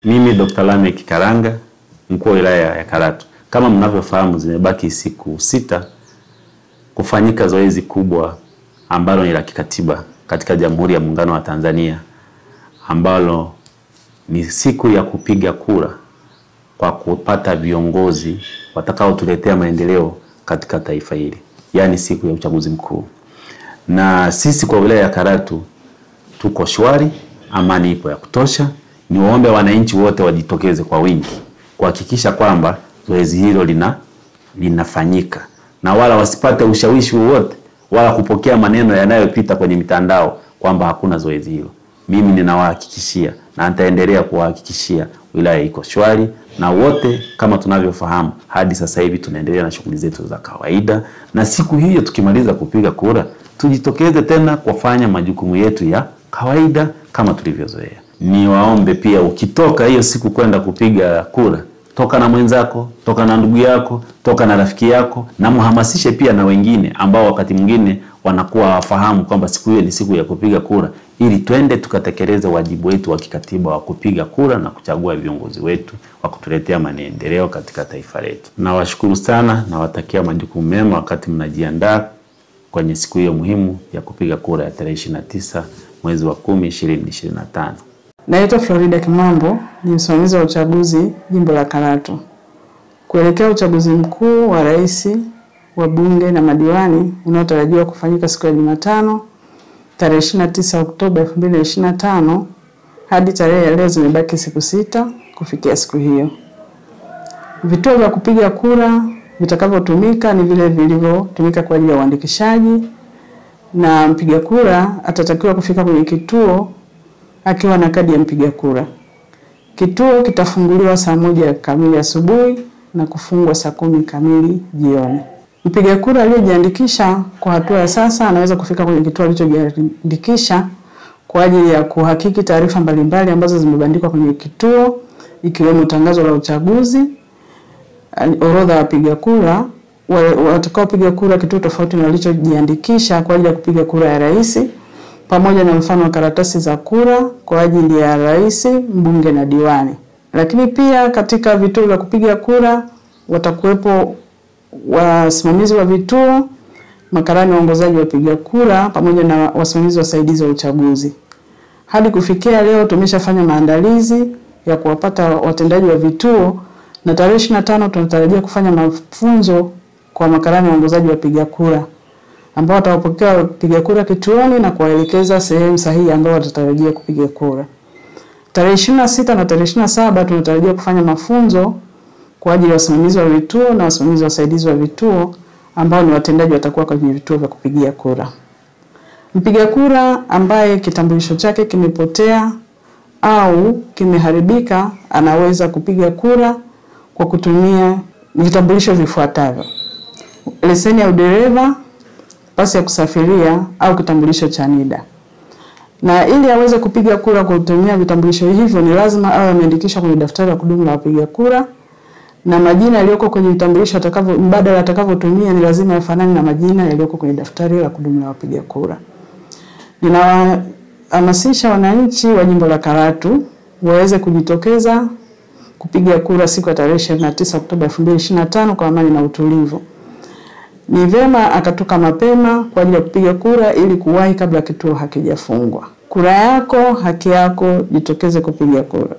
Mimi Dr. Lameck Karanga, mkuu wa wilaya ya Karatu. Kama mnavyofahamu, zimebaki siku 6 kufanyika zoezi kubwa ambalo ni la kikatiba katika Jamhuri ya Muungano wa Tanzania, ambalo ni siku ya kupiga kura kwa kupata viongozi watakaotuletea maendeleo katika taifa hili, yani siku ya uchaguzi mkuu. Na sisi kwa wilaya ya Karatu tuko shwari, amani ipo ya kutosha. Niwaombe wananchi wote wajitokeze kwa wingi kuhakikisha kwamba zoezi hilo linafanyika, na wala wasipate ushawishi wowote wala kupokea maneno yanayopita kwenye mitandao kwamba hakuna zoezi hilo. Mimi ninawahakikishia na nitaendelea kuwahakikishia wilaya iko shwari, na wote kama tunavyofahamu hadi sasa hivi tunaendelea na shughuli zetu za kawaida, na siku hiyo tukimaliza kupiga kura tujitokeze tena kufanya majukumu yetu ya kawaida kama tulivyozoea. Niwaombe pia, ukitoka hiyo siku kwenda kupiga kura, toka na mwenzako, toka na ndugu yako, toka na rafiki yako, na muhamasishe pia na wengine ambao wakati mwingine wanakuwa hawafahamu kwamba siku hiyo ni siku ya kupiga kura, ili twende tukatekeleze wajibu wetu wa kikatiba wa kupiga kura na kuchagua viongozi wetu wa kutuletea maendeleo katika taifa letu. Nawashukuru sana na watakia majukumu mema wakati mnajiandaa kwenye siku hiyo muhimu ya kupiga kura ya tarehe 29 mwezi wa 10 2025. Naitwa Florida Kimambo, ni msimamizi wa uchaguzi jimbo la Karatu. Kuelekea uchaguzi mkuu wa rais, wa bunge na madiwani unaotarajiwa kufanyika siku ya Jumatano tarehe 29 Oktoba 2025, hadi tarehe ya leo zimebaki siku 6 kufikia siku hiyo. Vituo vya kupiga kura vitakavyotumika ni vile vilivyotumika kwa ajili ya uandikishaji, na mpiga kura atatakiwa kufika kwenye kituo akiwa na kadi ya mpiga kura. Kituo kitafunguliwa saa 1 kamili asubuhi na kufungwa saa 10 kamili jioni. Mpiga kura aliyejiandikisha kwa hatua ya sasa anaweza kufika kwenye kituo alichojiandikisha kwa ajili ya kuhakiki taarifa mbalimbali ambazo zimebandikwa kwenye kituo, ikiwemo tangazo la uchaguzi, orodha ya wapiga kura watakaopiga kura kituo tofauti na walichojiandikisha kwa ajili ya kupiga kura ya rais, pamoja na mfano wa karatasi za kura kwa ajili ya rais, mbunge na diwani. Lakini pia katika vituo vya kupiga kura watakuwepo wasimamizi wa vituo, makarani waongozaji wa wapiga kura, pamoja na wasimamizi wasaidizi wa uchaguzi. Hadi kufikia leo tumeshafanya maandalizi ya kuwapata watendaji wa vituo, na tarehe 25 tunatarajia kufanya mafunzo kwa makarani waongozaji wa wapiga kura ambao watawapokea wapiga kura kituoni na kuwaelekeza sehemu sahihi ambao watatarajia kupiga kura. Tarehe 26 na tarehe 27 tunatarajia kufanya mafunzo kwa ajili ya wasimamizi wa vituo na wasimamizi wasaidizi wa vituo ambao ni watendaji watakuwa kwenye vituo vya kupigia kura. Mpiga kura ambaye kitambulisho chake kimepotea au kimeharibika anaweza kupiga kura kwa kutumia vitambulisho vifuatavyo: leseni ya udereva, pasi ya kusafiria au kitambulisho cha NIDA. Na ili aweze kupiga kura kwa kutumia vitambulisho hivyo ni lazima awe ameandikishwa kwenye daftari la kudumu la wapiga kura, na majina yaliyoko kwenye vitambulisho mbadala atakavyotumia ni lazima yafanane na majina yaliyoko kwenye daftari la kudumu la wapiga kura. Ninawahamasisha wananchi wa jimbo la Karatu waweze kujitokeza kupiga kura siku ya tarehe 29 Oktoba 2025 kwa amani na utulivu. Ni vema akatoka mapema kwa ajili ya kupiga kura ili kuwahi kabla kituo hakijafungwa. Kura yako, haki yako, jitokeze kupiga kura.